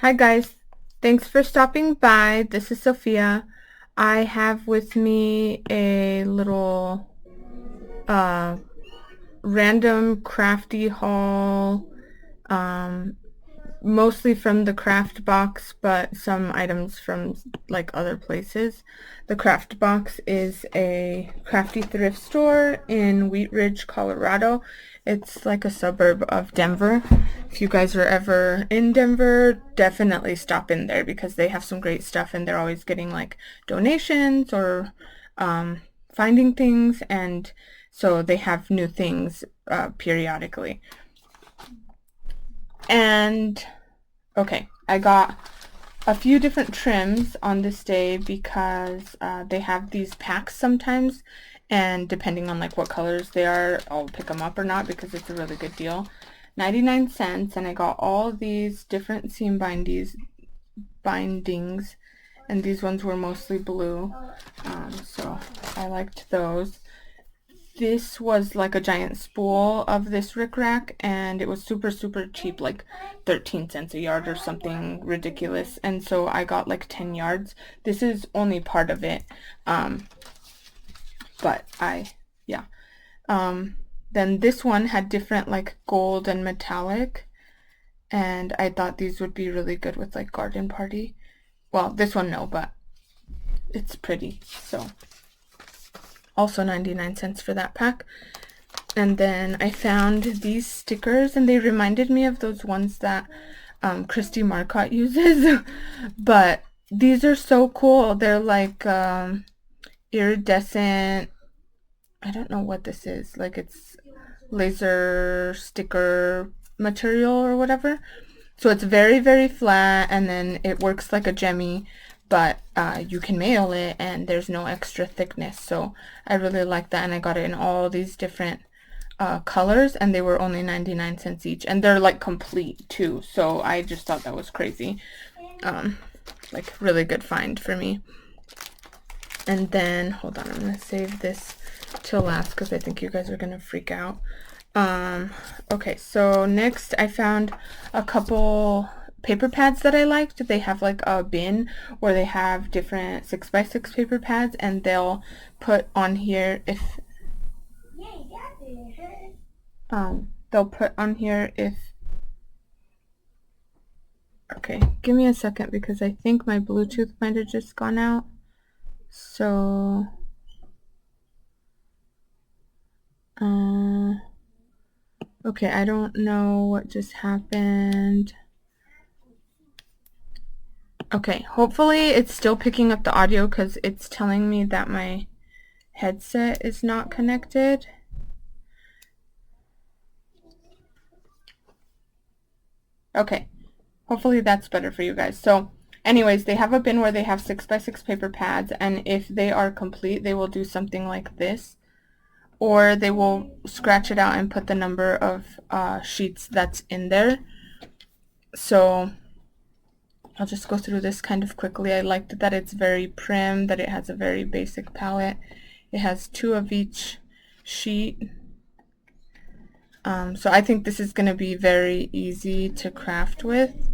Hi guys, thanks for stopping by. This is Sophia. I have with me a little uh, random crafty haul, um, mostly from the craft box, but some items from like other places. The craft box is a crafty thrift store in Wheat Ridge, Colorado. It's like a suburb of Denver. If you guys are ever in Denver, definitely stop in there because they have some great stuff and they're always getting like donations or finding things, and so they have new things periodically. And okay, I got a few different trims on this day because they have these packs sometimes, and depending on like what colors they are, I'll pick them up or not because it's a really good deal. 99 cents, and I got all these different seam bindings, and these ones were mostly blue, so I liked those. This was like a giant spool of this rickrack, and it was super cheap, like 13 cents a yard or something ridiculous, and so I got like 10 yards. This is only part of it, um, but yeah. Then this one had different like gold and metallic, and I thought these would be really good with like garden party. Well, this one no, but it's pretty, so also 99 cents for that pack. And then I found these stickers, and they reminded me of those ones that Christy Marcotte uses. But these are so cool. They're like iridescent. I don't know what this is. Like it's laser sticker material or whatever. So it's very flat, and then it works like a jemmy, but you can mail it and there's no extra thickness. So I really like that, and I got it in all these different colors, and they were only 99 cents each, and they're like complete too, so I just thought that was crazy. Like really good find for me. And then hold on, I'm gonna save this till last because I think you guys are gonna freak out. Okay, so next I found a couple paper pads that I liked. They have like a bin where they have different 6x6 paper pads, and they'll put on here if okay, give me a second because I think my Bluetooth might have just gone out. So okay, I don't know what just happened. Okay, hopefully it's still picking up the audio because it's telling me that my headset is not connected. Okay, hopefully that's better for you guys. So anyways, they have a bin where they have 6x6 paper pads, and if they are complete, they will do something like this, or they will scratch it out and put the number of sheets that's in there. So I'll just go through this kind of quickly. I liked that it's very prim, that it has a very basic palette. It has 2 of each sheet. So I think this is going to be very easy to craft with,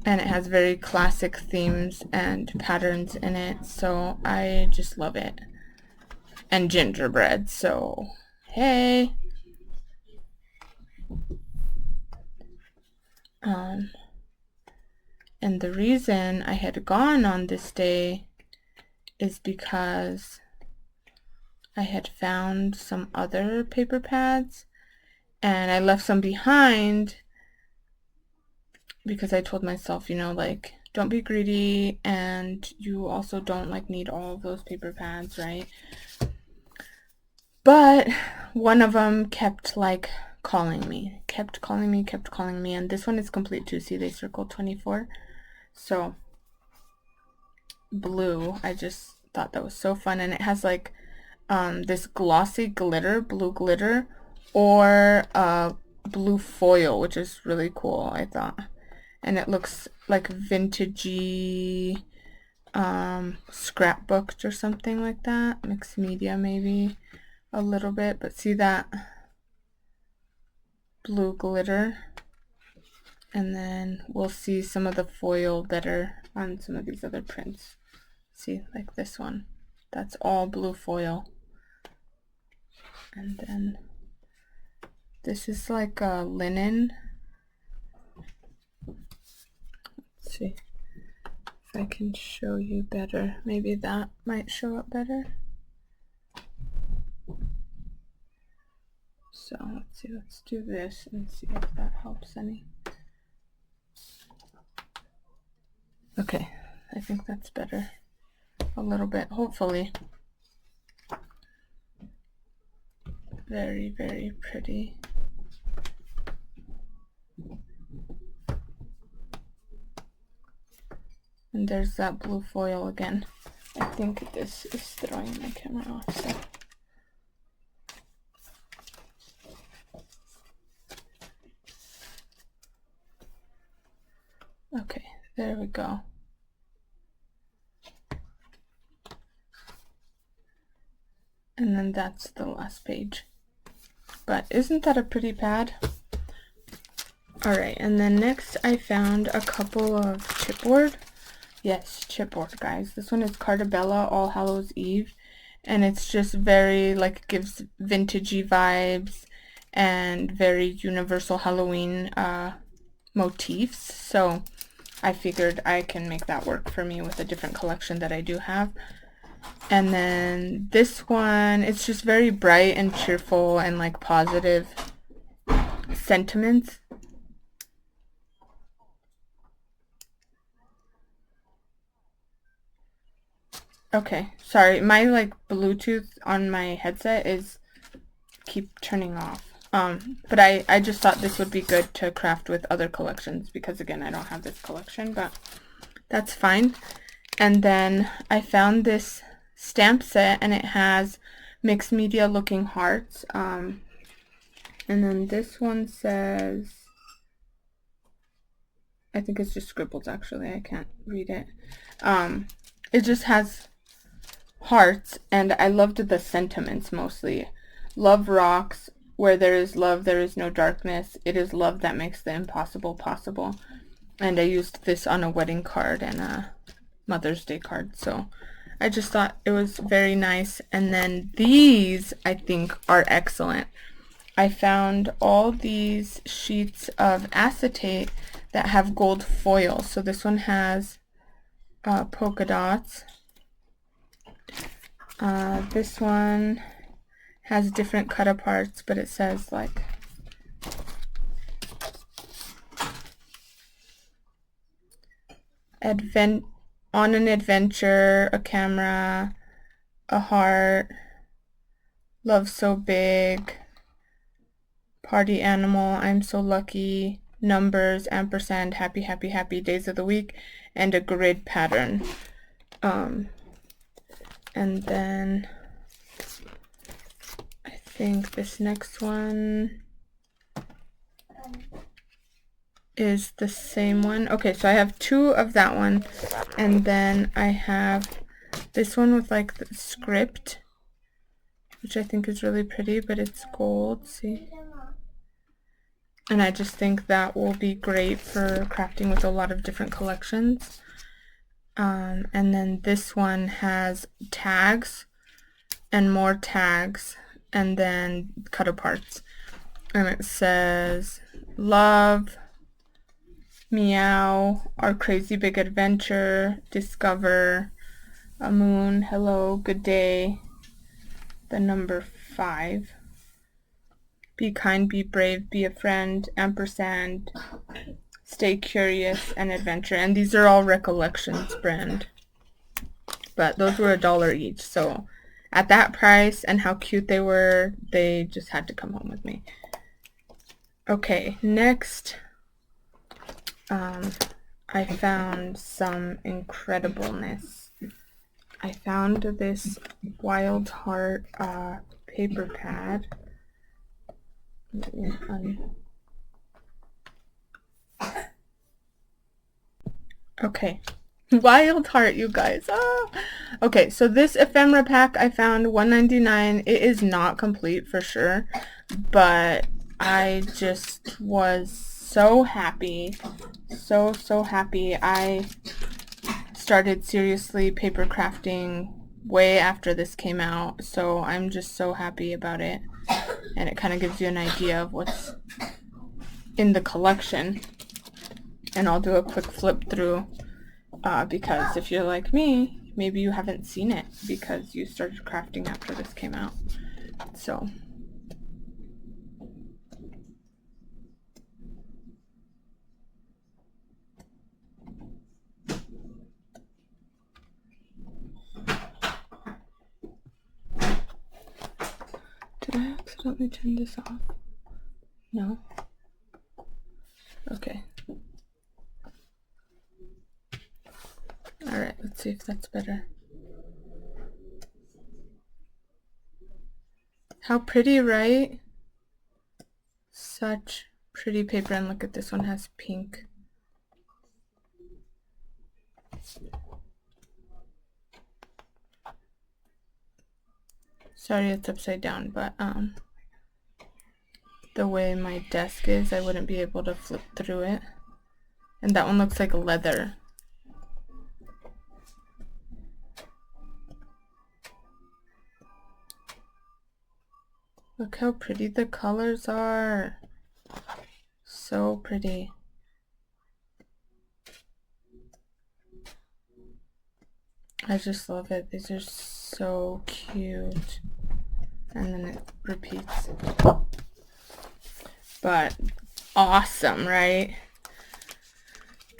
and it has very classic themes and patterns in it, so I just love it. And gingerbread, so hey. And the reason I had gone on this day is because I had found some other paper pads, and I left some behind because I told myself, you know, like, don't be greedy, and you also don't like need all of those paper pads, right? But one of them kept like calling me, kept calling me, and this one is complete too. See, they circled 24. So blue, I just thought that was so fun, and it has like this glossy glitter, blue glitter, or blue foil, which is really cool, I thought. And it looks like vintagey, scrapbooked or something like that, mixed media maybe a little bit, but see that blue glitter? And then we'll see some of the foil better on some of these other prints. See, like this one. That's all blue foil. And then this is like a linen. Let's see if I can show you better. Maybe that might show up better. So let's see, let's do this and see if that helps any. Okay, I think that's better. A little bit, hopefully. Very, very pretty. And there's that blue foil again. I think this is throwing my camera off, so. Okay, there we go. And then that's the last page. But isn't that a pretty pad? Alright, and then next I found a couple of chipboard. Yes, chipboard, guys. This one is Cartabella All Hallows Eve. And it's just very, like, gives vintagey vibes and very universal Halloween motifs. So I figured I can make that work for me with a different collection that I do have. And then this one, it's just very bright and cheerful and like positive sentiments. Okay, sorry, my like Bluetooth on my headset is keep turning off. But I just thought this would be good to craft with other collections because again, I don't have this collection, but that's fine. And then I found this stamp set and it has mixed media looking hearts. And then this one says, I think it's just scribbles actually, I can't read it. It just has hearts and I loved the sentiments mostly. Love rocks, where there is love there is no darkness. It is love that makes the impossible possible. And I used this on a wedding card and a Mother's Day card, so I just thought it was very nice. And then these I think are excellent. I found all these sheets of acetate that have gold foil. So this one has polka dots. This one has different cut aparts, but it says like on an adventure, a camera, a heart, love so big, party animal, I'm so lucky, numbers, ampersand, happy, happy, happy, days of the week, and a grid pattern. And then I think this next one is the same one. Okay, so I have two of that one, and then I have this one with like the script, which I think is really pretty, but it's gold, see? And I just think that will be great for crafting with a lot of different collections. And then this one has tags and more tags and then cut aparts. And it says, love, meow, our crazy big adventure, discover, a moon, hello, good day, the number 5, be kind, be brave, be a friend, ampersand, stay curious, and adventure. And these are all Recollections brand, but those were $1 each. So at that price and how cute they were, they just had to come home with me. Okay, next I found some incredibleness. I found this Wild Heart paper pad. Okay, Wild Heart, you guys. Okay, so this ephemera pack I found $1.99. It is not complete for sure, but I just was so happy. So happy. I started seriously paper crafting way after this came out, so I'm just so happy about it. And it kind of gives you an idea of what's in the collection. And I'll do a quick flip through because if you're like me, maybe you haven't seen it because you started crafting after this came out. So did I accidentally turn this off? No? Okay. Alright, let's see if that's better. How pretty, right? Such pretty paper, and look at this one has pink. Sorry it's upside down, but the way my desk is, I wouldn't be able to flip through it. And that one looks like leather. Look how pretty the colors are. So pretty. I just love it. These are so cute. And then it repeats. But awesome, right?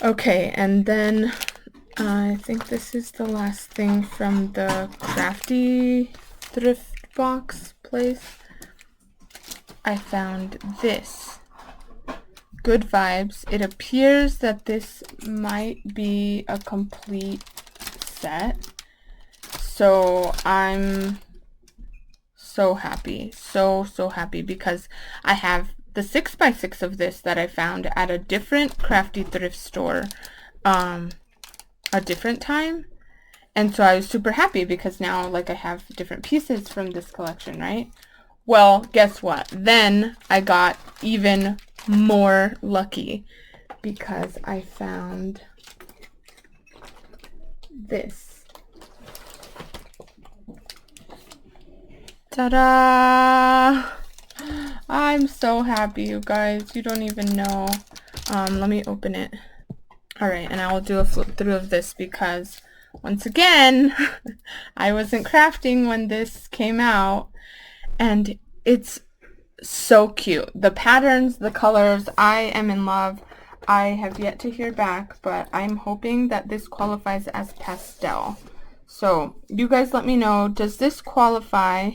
Okay, and then I think this is the last thing from the Crafty thrift box place. I found this. Good Vibes. It appears that this might be a complete set. So I'm so happy. So happy because I have the 6x6 of this that I found at a different Crafty thrift store a different time. And so I was super happy because now like I have different pieces from this collection, right? Well, guess what? Then I got even more lucky because I found this. Ta-da! I'm so happy, you guys. You don't even know. Let me open it. Alright, and I will do a flip through of this because, once again, I wasn't crafting when this came out. And it's so cute. The patterns, the colors, I am in love. I have yet to hear back, but I'm hoping that this qualifies as pastel. So, you guys let me know, does this qualify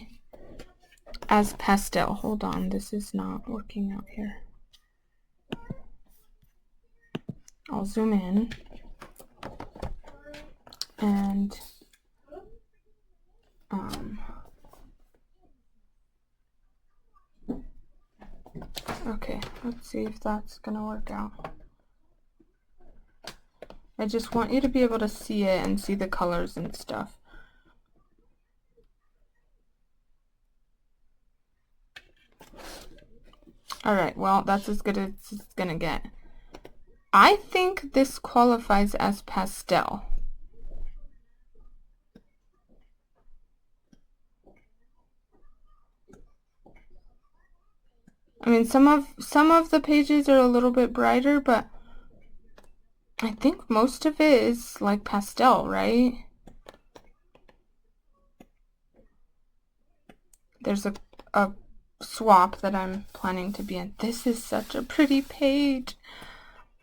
as pastel? Hold on, this is not working out here. I'll zoom in. And, okay, let's see if that's gonna work out. I just want you to be able to see it and see the colors and stuff. Alright, well, that's as good as it's gonna get. I think this qualifies as pastel. I mean, some of the pages are a little bit brighter, but I think most of it is like pastel, right? There's a swap that I'm planning to be in. This is such a pretty page.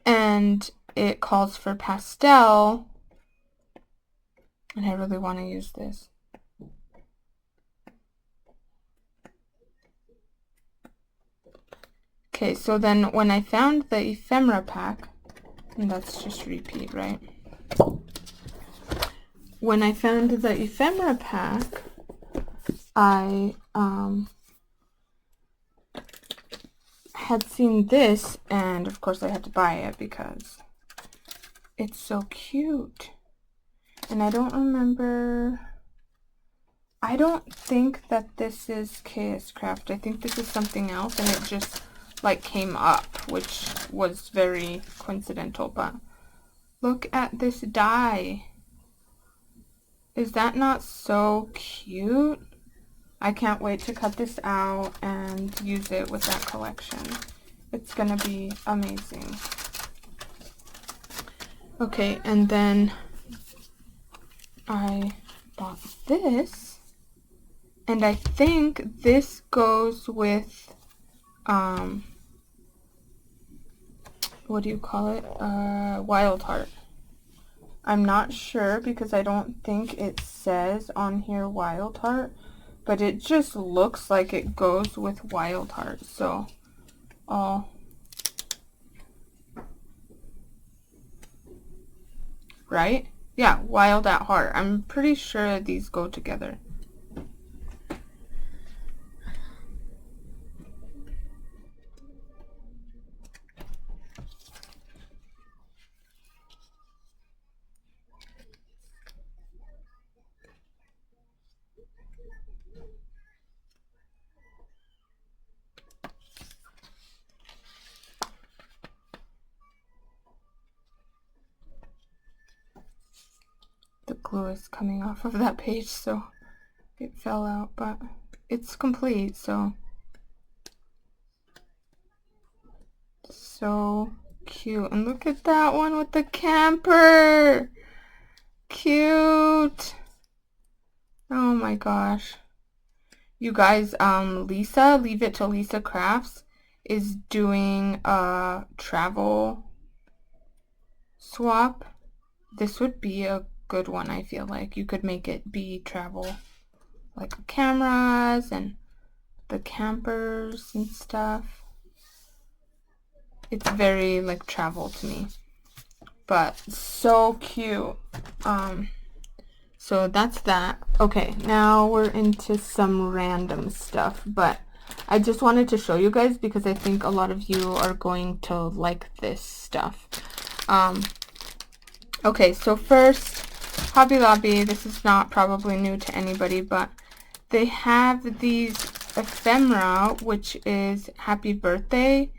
And it calls for pastel. And I really want to use this. Okay, so then when I found the ephemera pack, and that's just repeat, right? When I found the ephemera pack, I had seen this, and of course I had to buy it because it's so cute. And I don't remember, I don't think that this is KS Craft. I think this is something else, and it just like came up, which was very coincidental. But look at this die. Is that not so cute? I can't wait to cut this out and use it with that collection. It's gonna be amazing. Okay, and then I bought this, and I think this goes with, what do you call it? Wild Heart. I'm not sure because I don't think it says on here Wild Heart, but it just looks like it goes with Wild Heart. So right? Yeah, Wild at Heart. I'm pretty sure these go together. The glue is coming off of that page, so it fell out, but it's complete. So cute. And look at that one with the camper. Cute. Oh my gosh. You guys, Lisa, Leave It to Lisa Crafts, is doing a travel swap. This would be a good one. I feel like you could make it be travel, like cameras and the campers and stuff. It's very like travel to me, but so cute. So that's that. Okay, now we're into some random stuff, but I just wanted to show you guys because I think a lot of you are going to like this stuff. Okay, so first, Hobby Lobby. This is not probably new to anybody, but they have these ephemera, which is Happy Birthday,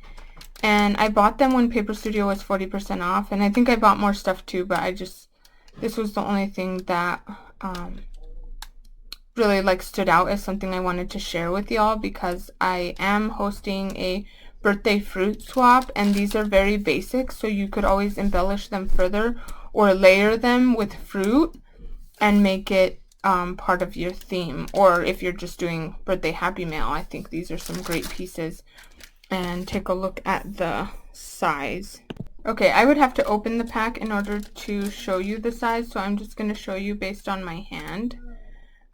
and I bought them when Paper Studio was 40% off, and I think I bought more stuff too, but this was the only thing that really like stood out as something I wanted to share with y'all, because I am hosting a birthday fruit swap, and these are very basic, so you could always embellish them further or layer them with fruit and make it part of your theme. Or if you're just doing birthday happy mail, I think these are some great pieces. And take a look at the size. Okay, I would have to open the pack in order to show you the size, so I'm just going to show you based on my hand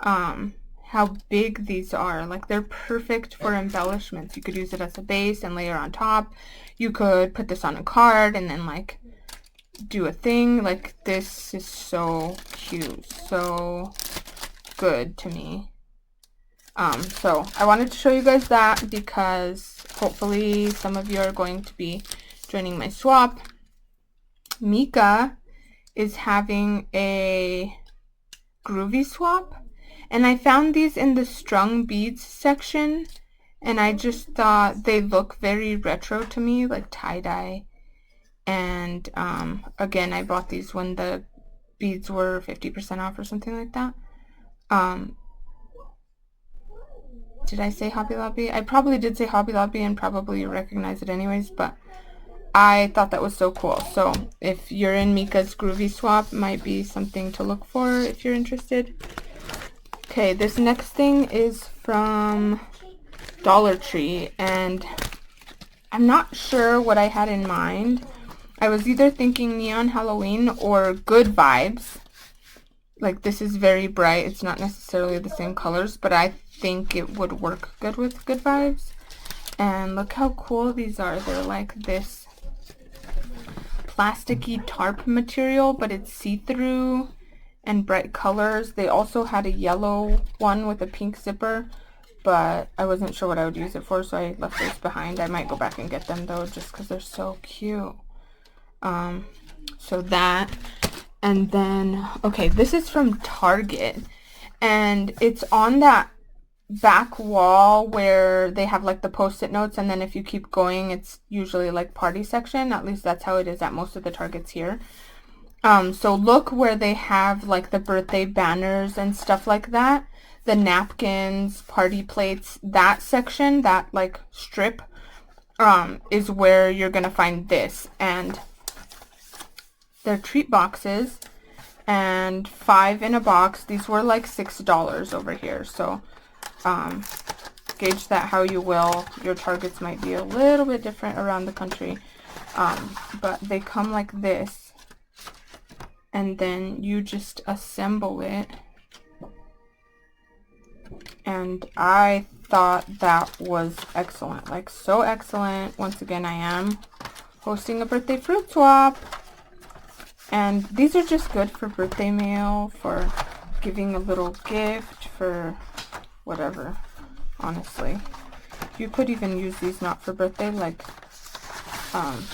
how big these are. Like, they're perfect for embellishments. You could use it as a base and layer on top. You could put this on a card and then like do a thing. Like, this is so cute, so good to me. So I wanted to show you guys that because hopefully some of you are going to be joining my swap. Mika is having a groovy swap, and I found these in the strung beads section, and I just thought they look very retro to me, like tie-dye. And again, I bought these when the beads were 50% off or something like that. Did I say Hobby Lobby? I probably did say Hobby Lobby, and probably recognize it anyways, but I thought that was so cool. So if you're in Mika's groovy swap, might be something to look for if you're interested. Okay, this next thing is from Dollar Tree, and I'm not sure what I had in mind. I was either thinking Neon Halloween or Good Vibes. Like, this is very bright. It's not necessarily the same colors, but I think it would work good with Good Vibes. And look how cool these are. They're like this plasticky tarp material, but it's see-through and bright colors. They also had a yellow one with a pink zipper, but I wasn't sure what I would use it for, so I left those behind. I might go back and get them though, just because they're so cute. So that, and then, okay, this is from Target, and it's on that back wall where they have like the post-it notes, and then if you keep going, it's usually like party section. At least that's how it is at most of the Targets here. So look where they have like the birthday banners and stuff like that, the napkins, party plates, that section, that like strip, is where you're gonna find this. And they're treat boxes, and 5 in a box. These were like $6 over here, so gauge that how you will. Your Targets might be a little bit different around the country, but they come like this, and then you just assemble it. And I thought that was excellent, like so excellent. Once again, I am hosting a birthday fruit swap, and these are just good for birthday mail, for giving a little gift, for whatever. Honestly, you could even use these not for birthday, like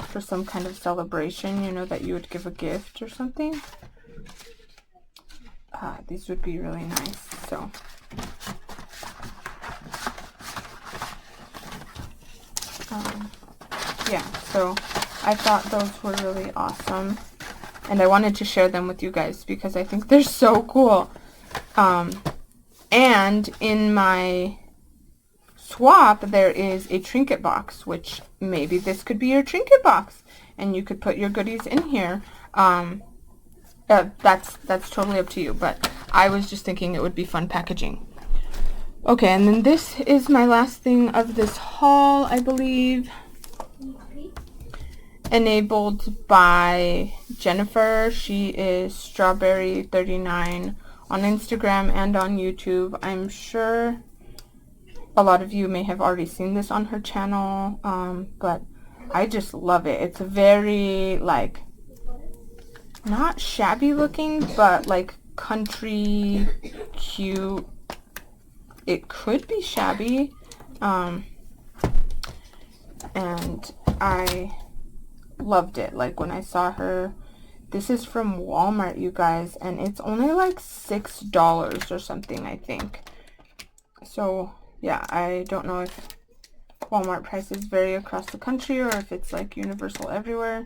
for some kind of celebration, you know, that you would give a gift or something. These would be really nice. So yeah, so I thought those were really awesome, and I wanted to share them with you guys because I think they're so cool. And in my swap, there is a trinket box, which maybe this could be your trinket box, and you could put your goodies in here. That's totally up to you, but I was just thinking it would be fun packaging. Okay, and then this is my last thing of this haul, I believe. Enabled by Jennifer. She is Strawberry39 on Instagram and on YouTube. I'm sure a lot of you may have already seen this on her channel, but I just love it. It's very, like, not shabby looking, but like country, cute. It could be shabby, and I loved it. Like when I saw her, this is from Walmart, you guys, and it's only like $6 or something, I think. So yeah, I don't know if Walmart prices vary across the country or if it's like universal everywhere,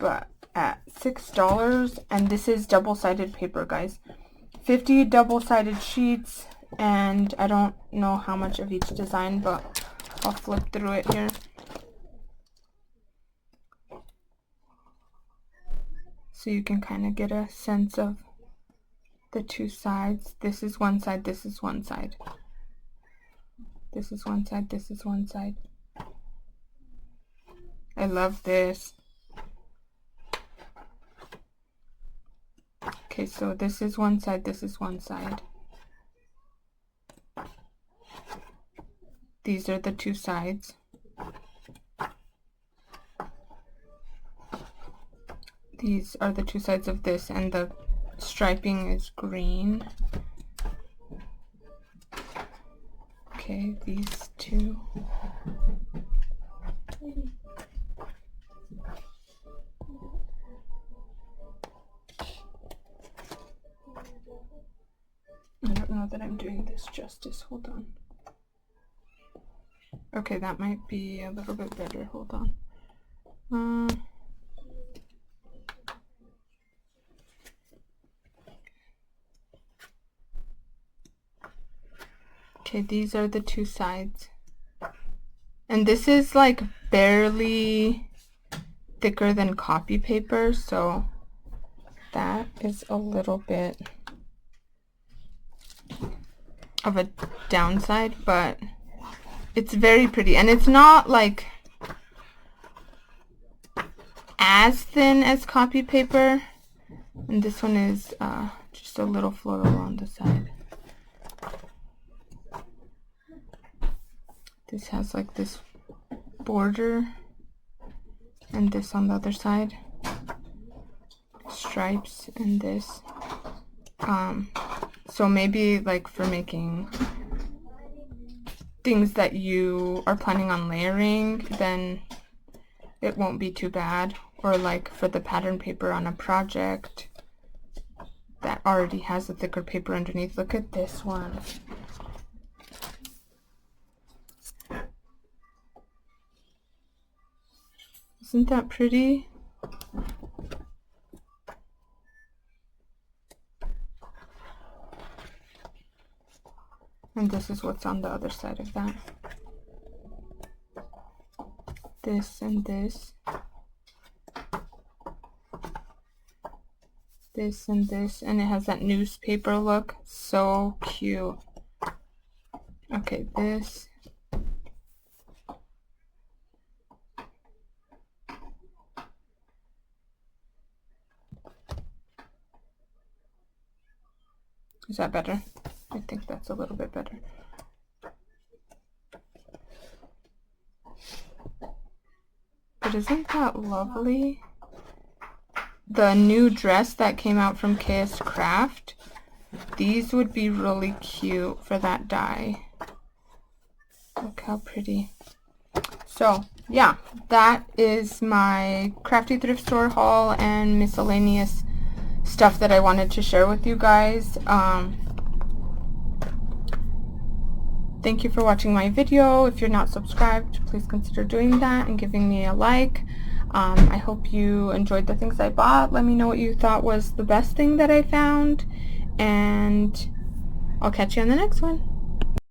but at $6, and this is double-sided paper, guys. 50 double-sided sheets, and I don't know how much of each design, but I'll flip through it here. So you can kind of get a sense of the two sides. This is one side, this is one side. This is one side, this is one side. I love this. Okay, so this is one side, this is one side. These are the two sides. These are the two sides of this, and the striping is green. Okay, these two. I don't know that I'm doing this justice. Hold on. Okay, that might be a little bit better. Hold on. Okay, these are the two sides. And this is like barely thicker than copy paper, so that is a little bit of a downside, but it's very pretty, and it's not like as thin as copy paper, and this one is just a little floral on the side. This has like this border, and this on the other side, stripes, and this. So maybe like for making things that you are planning on layering, then it won't be too bad. Or like for the pattern paper on a project that already has a thicker paper underneath. Look at this one. Isn't that pretty? And this is what's on the other side of that. This and this. This and this. And it has that newspaper look. So cute. Okay, this. Is that better? I think that's a little bit better. But isn't that lovely? The new dress that came out from KS Craft, these would be really cute for that die. Look how pretty. So yeah, that is my Crafty thrift store haul and miscellaneous stuff that I wanted to share with you guys. Thank you for watching my video. If you're not subscribed, please consider doing that and giving me a like. I hope you enjoyed the things I bought. Let me know what you thought was the best thing that I found, and I'll catch you on the next one.